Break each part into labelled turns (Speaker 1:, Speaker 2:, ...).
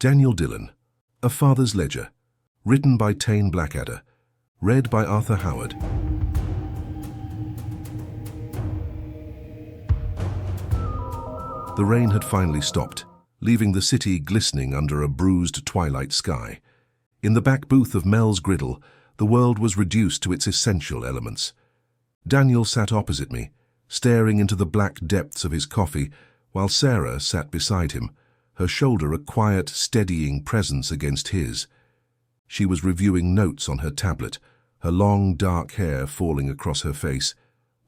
Speaker 1: Daniel Dillon, A Father's Ledger, written by Tane Blackadder, read by Arthur Howard. The rain had finally stopped, leaving the city glistening under a bruised twilight sky. In the back booth of Mel's Griddle, the world was reduced to its essential elements. Daniel sat opposite me, staring into the black depths of his coffee, while Sarah sat beside him, her shoulder a quiet, steadying presence against his. She was reviewing notes on her tablet, her long, dark hair falling across her face,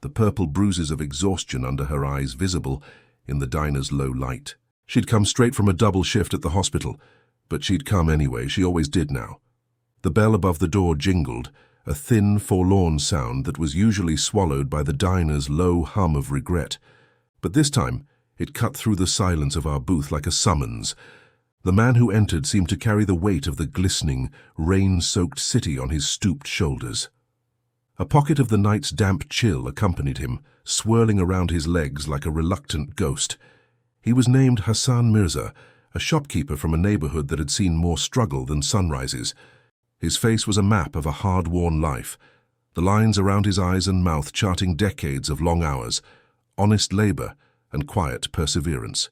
Speaker 1: the purple bruises of exhaustion under her eyes visible in the diner's low light. She'd come straight from a double shift at the hospital, but she'd come anyway, she always did now. The bell above the door jingled, a thin, forlorn sound that was usually swallowed by the diner's low hum of regret. But this time, it cut through the silence of our booth like a summons. The man who entered seemed to carry the weight of the glistening, rain-soaked city on his stooped shoulders. A pocket of the night's damp chill accompanied him, swirling around his legs like a reluctant ghost. He was named Hassan Mirza, a shopkeeper from a neighborhood that had seen more struggle than sunrises. His face was a map of a hard-worn life, the lines around his eyes and mouth charting decades of long hours, honest labor, and quiet perseverance.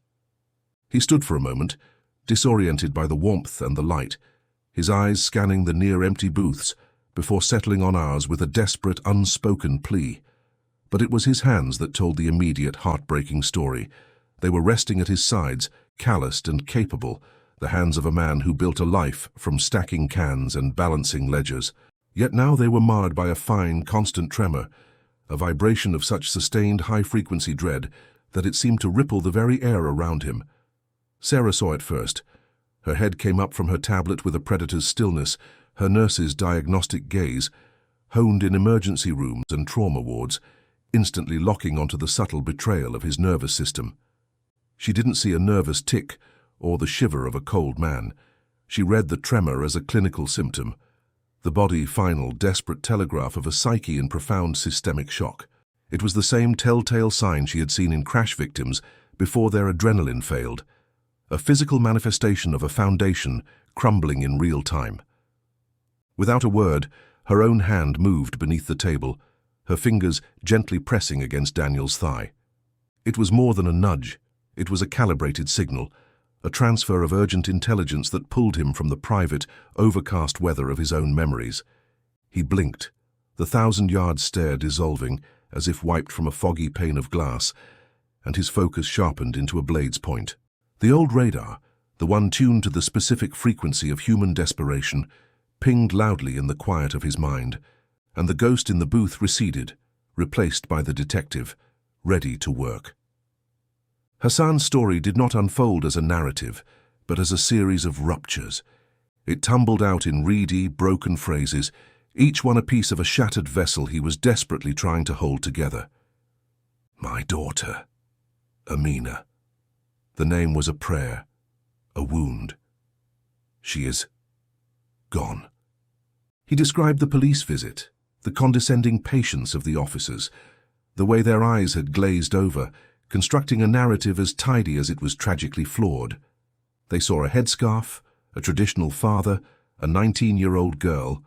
Speaker 1: He stood for a moment, disoriented by the warmth and the light, his eyes scanning the near-empty booths before settling on ours with a desperate, unspoken plea. But it was his hands that told the immediate, heartbreaking story. They were resting at his sides, calloused and capable, the hands of a man who built a life from stacking cans and balancing ledgers. Yet now they were marred by a fine, constant tremor, a vibration of such sustained, high-frequency dread that it seemed to ripple the very air around him. Sarah saw it first. Her head came up from her tablet with a predator's stillness, her nurse's diagnostic gaze, honed in emergency rooms and trauma wards, instantly locking onto the subtle betrayal of his nervous system. She didn't see a nervous tick or the shiver of a cold man. She read the tremor as a clinical symptom, the body final, desperate telegraph of a psyche in profound systemic shock. It was the same telltale sign she had seen in crash victims before their adrenaline failed, a physical manifestation of a foundation crumbling in real time. Without a word, her own hand moved beneath the table, her fingers gently pressing against Daniel's thigh. It was more than a nudge. It was a calibrated signal, a transfer of urgent intelligence that pulled him from the private, overcast weather of his own memories. He blinked, the 1,000-yard stare dissolving as if wiped from a foggy pane of glass, and his focus sharpened into a blade's point. The old radar, the one tuned to the specific frequency of human desperation, pinged loudly in the quiet of his mind, and the ghost in the booth receded, replaced by the detective, ready to work. Hassan's story did not unfold as a narrative, but as a series of ruptures. It tumbled out in reedy, broken phrases, each one a piece of a shattered vessel he was desperately trying to hold together. My daughter, Amina. The name was a prayer, a wound. She is gone. He described the police visit, the condescending patience of the officers, the way their eyes had glazed over, constructing a narrative as tidy as it was tragically flawed. They saw a headscarf, a traditional father, a 19-year-old girl,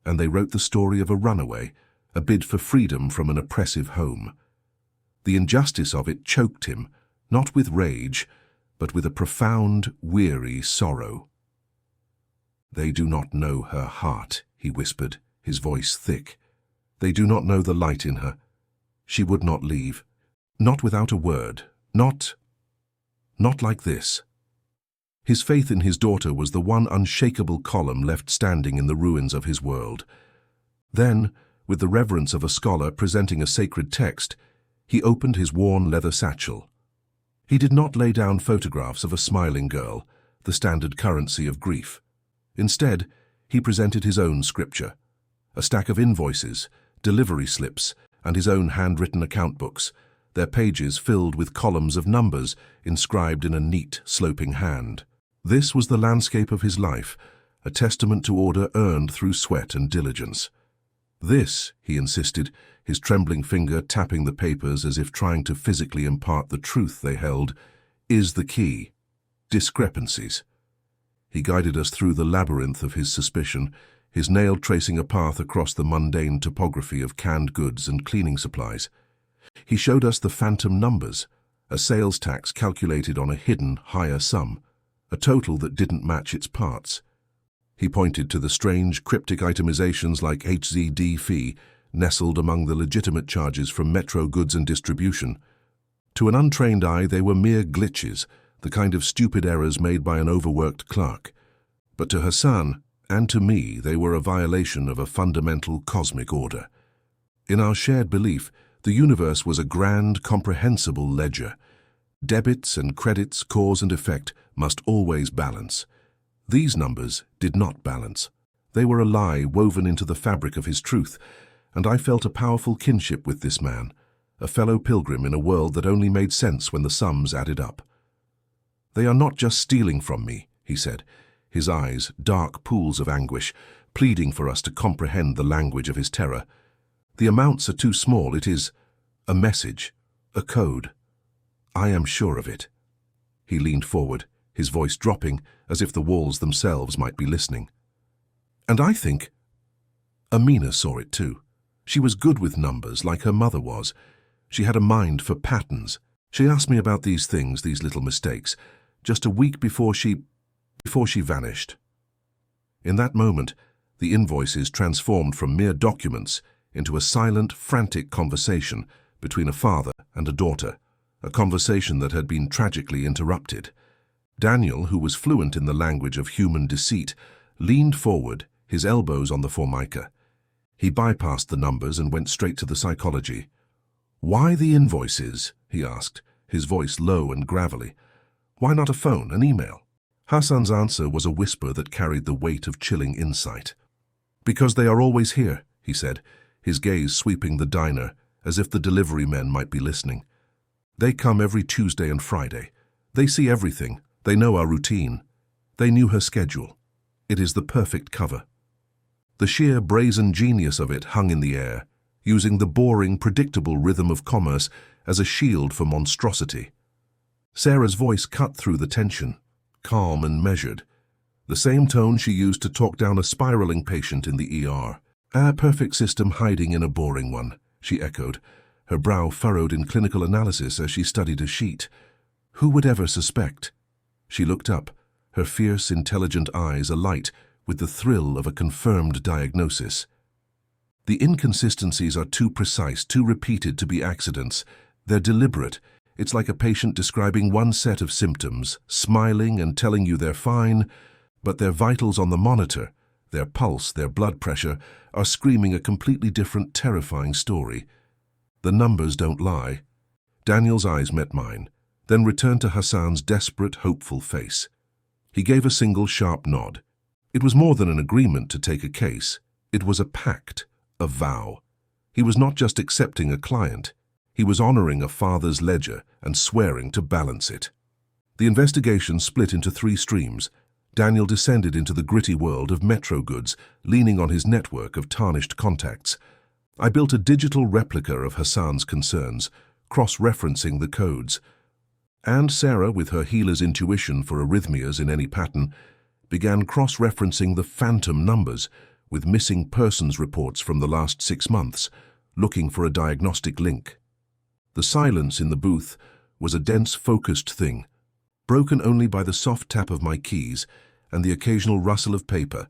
Speaker 1: and they wrote the story of a runaway, a bid for freedom from an oppressive home. The injustice of it choked him, not with rage, but with a profound, weary sorrow. They do not know her heart, he whispered, his voice thick. They do not know the light in her. She would not leave. Not without a word. Not like this. His faith in his daughter was the one unshakable column left standing in the ruins of his world. Then, with the reverence of a scholar presenting a sacred text, he opened his worn leather satchel. He did not lay down photographs of a smiling girl, the standard currency of grief. Instead, he presented his own scripture, a stack of invoices, delivery slips, and his own handwritten account books, their pages filled with columns of numbers inscribed in a neat, sloping hand. This was the landscape of his life, a testament to order earned through sweat and diligence. This, he insisted, his trembling finger tapping the papers as if trying to physically impart the truth they held, is the key. Discrepancies. He guided us through the labyrinth of his suspicion, his nail tracing a path across the mundane topography of canned goods and cleaning supplies. He showed us the phantom numbers, a sales tax calculated on a hidden, higher sum, a total that didn't match its parts. He pointed to the strange, cryptic itemizations like HZD fee, nestled among the legitimate charges from Metro Goods and Distribution. To an untrained eye, they were mere glitches, the kind of stupid errors made by an overworked clerk. But to Hassan, and to me, they were a violation of a fundamental cosmic order. In our shared belief, the universe was a grand, comprehensible ledger. Debits and credits, cause and effect, must always balance. These numbers did not balance. They were a lie woven into the fabric of his truth, and I felt a powerful kinship with this man, a fellow pilgrim in a world that only made sense when the sums added up. "They are not just stealing from me," he said, his eyes dark pools of anguish, pleading for us to comprehend the language of his terror. "The amounts are too small. It is a message, a code. I am sure of it." He leaned forward, his voice dropping as if the walls themselves might be listening. "And I think Amina saw it too. She was good with numbers like her mother was. She had a mind for patterns. She asked me about these things, these little mistakes, just a week before she vanished." In that moment, the invoices transformed from mere documents into a silent, frantic conversation between a father and a daughter, a conversation that had been tragically interrupted. Daniel, who was fluent in the language of human deceit, leaned forward, his elbows on the formica. He bypassed the numbers and went straight to the psychology. "Why the invoices?" he asked, his voice low and gravelly. "Why not a phone, an email?" Hassan's answer was a whisper that carried the weight of chilling insight. "Because they are always here," he said, his gaze sweeping the diner as if the delivery men might be listening. "They come every Tuesday and Friday. They see everything. They know our routine. They knew her schedule. It is the perfect cover." The sheer brazen genius of it hung in the air, using the boring, predictable rhythm of commerce as a shield for monstrosity. Sarah's voice cut through the tension, calm and measured, the same tone she used to talk down a spiraling patient in the ER. "A perfect system hiding in a boring one," she echoed, her brow furrowed in clinical analysis as she studied a sheet. "Who would ever suspect?" She looked up, her fierce, intelligent eyes alight with the thrill of a confirmed diagnosis. "The inconsistencies are too precise, too repeated to be accidents. They're deliberate. It's like a patient describing one set of symptoms, smiling and telling you they're fine, but their vitals on the monitor, their pulse, their blood pressure, are screaming a completely different, terrifying story. The numbers don't lie." Daniel's eyes met mine, then returned to Hassan's desperate, hopeful face. He gave a single sharp nod. It was more than an agreement to take a case. It was a pact, a vow. He was not just accepting a client. He was honoring a father's ledger and swearing to balance it. The investigation split into 3 streams. Daniel descended into the gritty world of Metro Goods, leaning on his network of tarnished contacts. I built a digital replica of Hassan's concerns, cross-referencing the codes. And Sarah, with her healer's intuition for arrhythmias in any pattern, began cross-referencing the phantom numbers with missing persons reports from the last 6 months, looking for a diagnostic link. The silence in the booth was a dense, focused thing, broken only by the soft tap of my keys and the occasional rustle of paper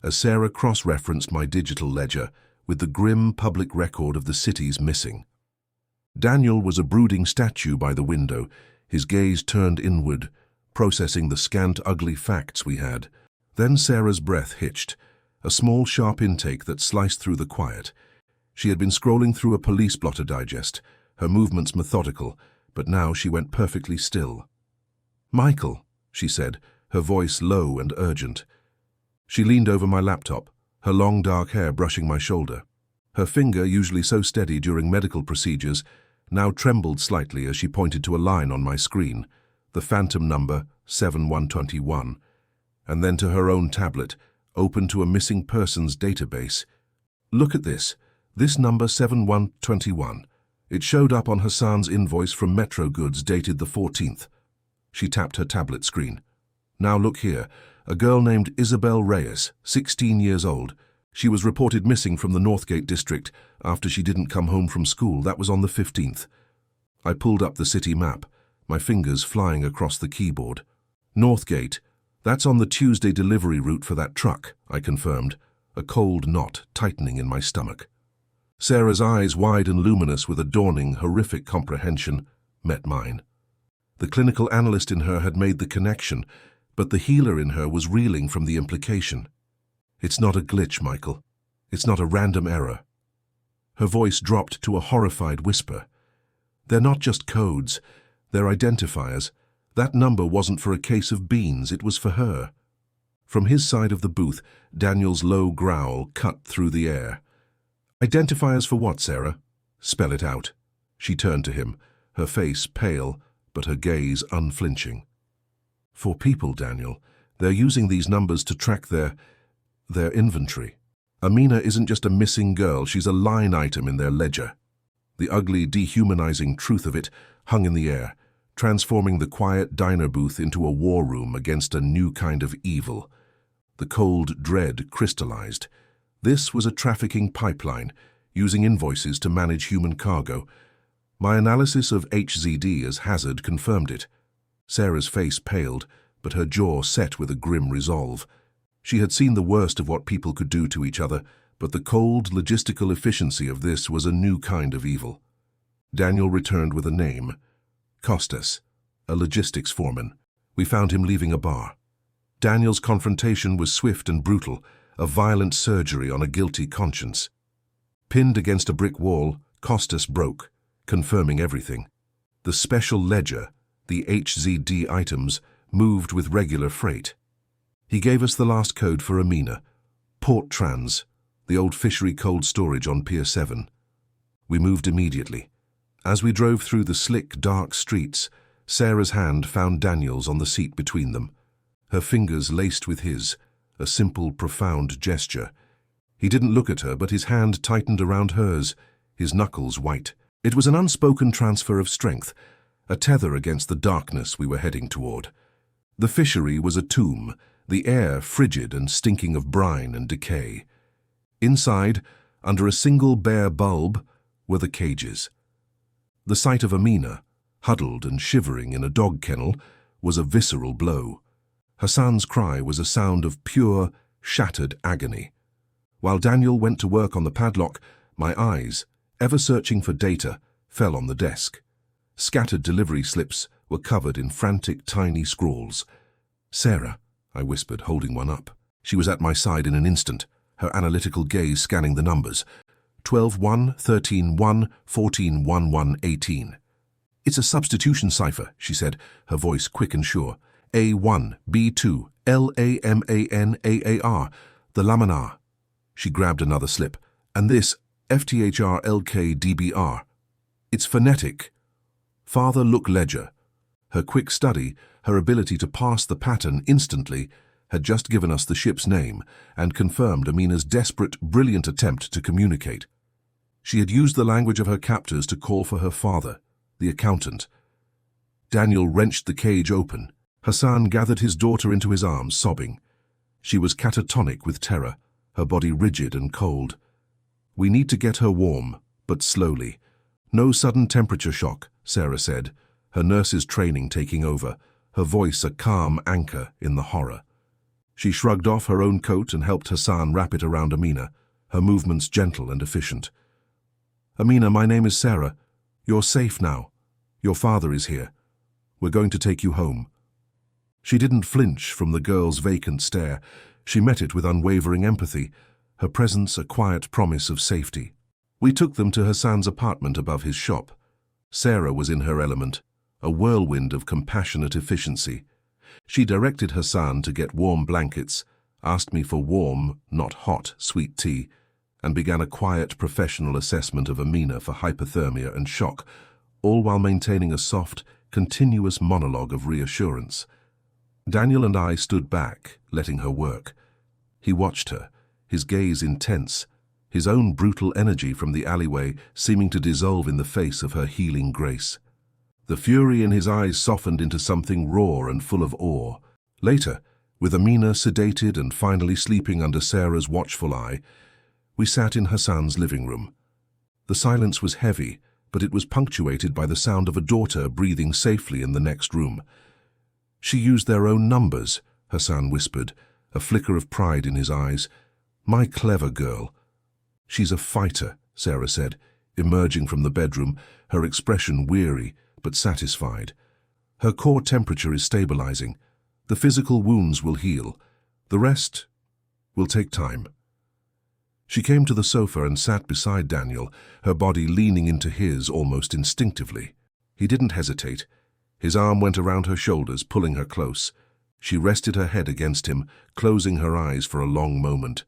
Speaker 1: as Sarah cross-referenced my digital ledger with the grim public record of the city's missing. Daniel was a brooding statue by the window, his gaze turned inward, processing the scant, ugly facts we had. Then Sarah's breath hitched, a small, sharp intake that sliced through the quiet. She had been scrolling through a police blotter digest, her movements methodical, but now she went perfectly still. "Michael," she said, her voice low and urgent. She leaned over my laptop, her long dark hair brushing my shoulder. Her finger, usually so steady during medical procedures, now trembled slightly as she pointed to a line on my screen, the phantom number 7121, and then to her own tablet, open to a missing persons database. "Look at this. This number 7121. It showed up on Hassan's invoice from Metro Goods dated the 14th. She tapped her tablet screen. "Now look here. A girl named Isabel Reyes, 16 years old. She was reported missing from the Northgate district after she didn't come home from school. That was on the 15th. I pulled up the city map, my fingers flying across the keyboard. Northgate, that's on the Tuesday delivery route for that truck, I confirmed, a cold knot tightening in my stomach. Sarah's eyes, wide and luminous with a dawning, horrific comprehension, met mine. The clinical analyst in her had made the connection, but the healer in her was reeling from the implication. It's not a glitch, Michael. It's not a random error. Her voice dropped to a horrified whisper. They're not just codes, they're identifiers. That number wasn't for a case of beans, it was for her. From his side of the booth, Daniel's low growl cut through the air. Identifiers for what, Sarah? Spell it out. She turned to him, her face pale, but her gaze unflinching. For people, Daniel. They're using these numbers to track their inventory. Amina isn't just a missing girl, she's a line item in their ledger. The ugly, dehumanizing truth of it hung in the air, transforming the quiet diner booth into a war room against a new kind of evil. The cold dread crystallized. This was a trafficking pipeline, using invoices to manage human cargo. My analysis of HZD as hazard confirmed it. Sarah's face paled, but her jaw set with a grim resolve. She had seen the worst of what people could do to each other, but the cold, logistical efficiency of this was a new kind of evil. Daniel returned with a name. Costas, a logistics foreman. We found him leaving a bar. Daniel's confrontation was swift and brutal, a violent surgery on a guilty conscience. Pinned against a brick wall, Costas broke, confirming everything. The special ledger, the HZD items, moved with regular freight. He gave us the last code for Amina, Port Trans, the old fishery cold storage on Pier 7. We moved immediately. As we drove through the slick, dark streets, Sarah's hand found Daniel's on the seat between them, her fingers laced with his, a simple, profound gesture. He didn't look at her, but his hand tightened around hers, his knuckles white. It was an unspoken transfer of strength, a tether against the darkness we were heading toward. The fishery was a tomb, the air frigid and stinking of brine and decay. Inside, under a single bare bulb, were the cages. The sight of Amina, huddled and shivering in a dog kennel, was a visceral blow. Hassan's cry was a sound of pure, shattered agony. While Daniel went to work on the padlock, my eyes, ever searching for data, fell on the desk. Scattered delivery slips were covered in frantic, tiny scrawls. Sarah, I whispered, holding one up. She was at my side in an instant, her analytical gaze scanning the numbers. 12-1, 13-1, 14-1-1, 18. It's a substitution cipher, she said, her voice quick and sure. A1, B2, LAMAN, the laminar. She grabbed another slip. And this, FTHR LK DBR. It's phonetic. Father look ledger. Her quick study, her ability to parse the pattern instantly, had just given us the ship's name and confirmed Amina's desperate, brilliant attempt to communicate. She had used the language of her captors to call for her father, the accountant. Daniel wrenched the cage open. Hassan gathered his daughter into his arms, sobbing. She was catatonic with terror, her body rigid and cold. We need to get her warm, but slowly. No sudden temperature shock, Sarah said, her nurse's training taking over, her voice a calm anchor in the horror. She shrugged off her own coat and helped Hassan wrap it around Amina, her movements gentle and efficient. Amina, my name is Sarah. You're safe now. Your father is here. We're going to take you home. She didn't flinch from the girl's vacant stare. She met it with unwavering empathy, her presence a quiet promise of safety. We took them to Hassan's apartment above his shop. Sarah was in her element, a whirlwind of compassionate efficiency. She directed Hassan to get warm blankets, asked me for warm, not hot, sweet tea, and began a quiet professional assessment of Amina for hypothermia and shock, all while maintaining a soft, continuous monologue of reassurance. Daniel and I stood back, letting her work. He watched her, his gaze intense, his own brutal energy from the alleyway seeming to dissolve in the face of her healing grace. The fury in his eyes softened into something raw and full of awe. Later, With Amina sedated and finally sleeping under Sarah's watchful eye, we sat in Hassan's living room. The silence was heavy, but it was punctuated by the sound of a daughter breathing safely in the next room. "She used their own numbers," Hassan whispered, a flicker of pride in his eyes. "My clever girl." "She's a fighter," Sarah said, emerging from the bedroom, her expression weary but satisfied. "Her core temperature is stabilizing. The physical wounds will heal. The rest will take time." She came to the sofa and sat beside Daniel, her body leaning into his almost instinctively. He didn't hesitate. His arm went around her shoulders, pulling her close. She rested her head against him, closing her eyes for a long moment.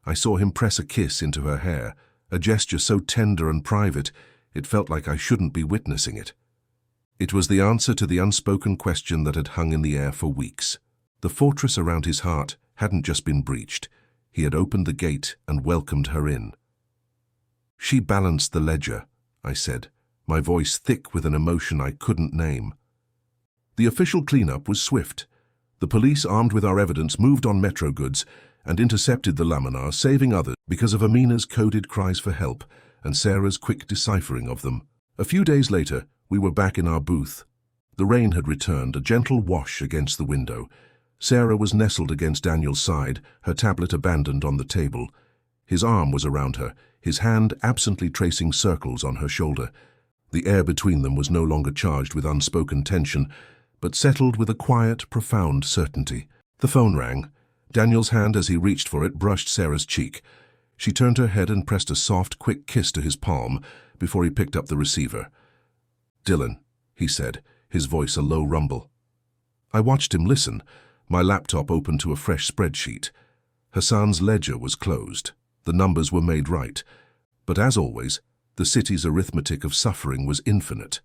Speaker 1: I saw him press a kiss into her hair, a gesture so tender and private, it felt like I shouldn't be witnessing it. It was the answer to the unspoken question that had hung in the air for weeks. The fortress around his heart hadn't just been breached. He had opened the gate and welcomed her in. "She balanced the ledger," I said, my voice thick with an emotion I couldn't name. The official cleanup was swift. The police, armed with our evidence, moved on Metro goods and intercepted the laminar, saving others because of Amina's coded cries for help and Sarah's quick deciphering of them. A few days later, we were back in our booth. The rain had returned, a gentle wash against the window. Sarah was nestled against Daniel's side, her tablet abandoned on the table. His arm was around her, his hand absently tracing circles on her shoulder. The air between them was no longer charged with unspoken tension, but settled with a quiet, profound certainty. The phone rang. Daniel's hand, as he reached for it, brushed Sarah's cheek. She turned her head and pressed a soft, quick kiss to his palm before he picked up the receiver. "Dylan," he said, his voice a low rumble. I watched him listen, my laptop open to a fresh spreadsheet. Hassan's ledger was closed. The numbers were made right. But as always, the city's arithmetic of suffering was infinite.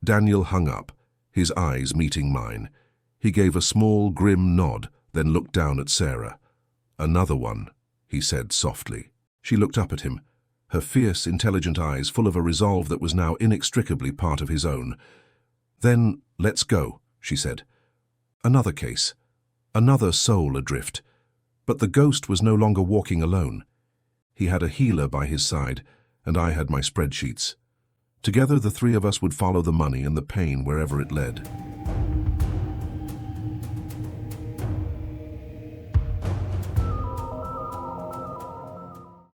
Speaker 1: Daniel hung up, his eyes meeting mine. He gave a small, grim nod, then looked down at Sarah. "Another one," he said softly. She looked up at him, her fierce, intelligent eyes full of a resolve that was now inextricably part of his own. "Then let's go," she said. Another case, another soul adrift. But the ghost was no longer walking alone. He had a healer by his side, and I had my spreadsheets. Together, the three of us would follow the money and the pain wherever it led.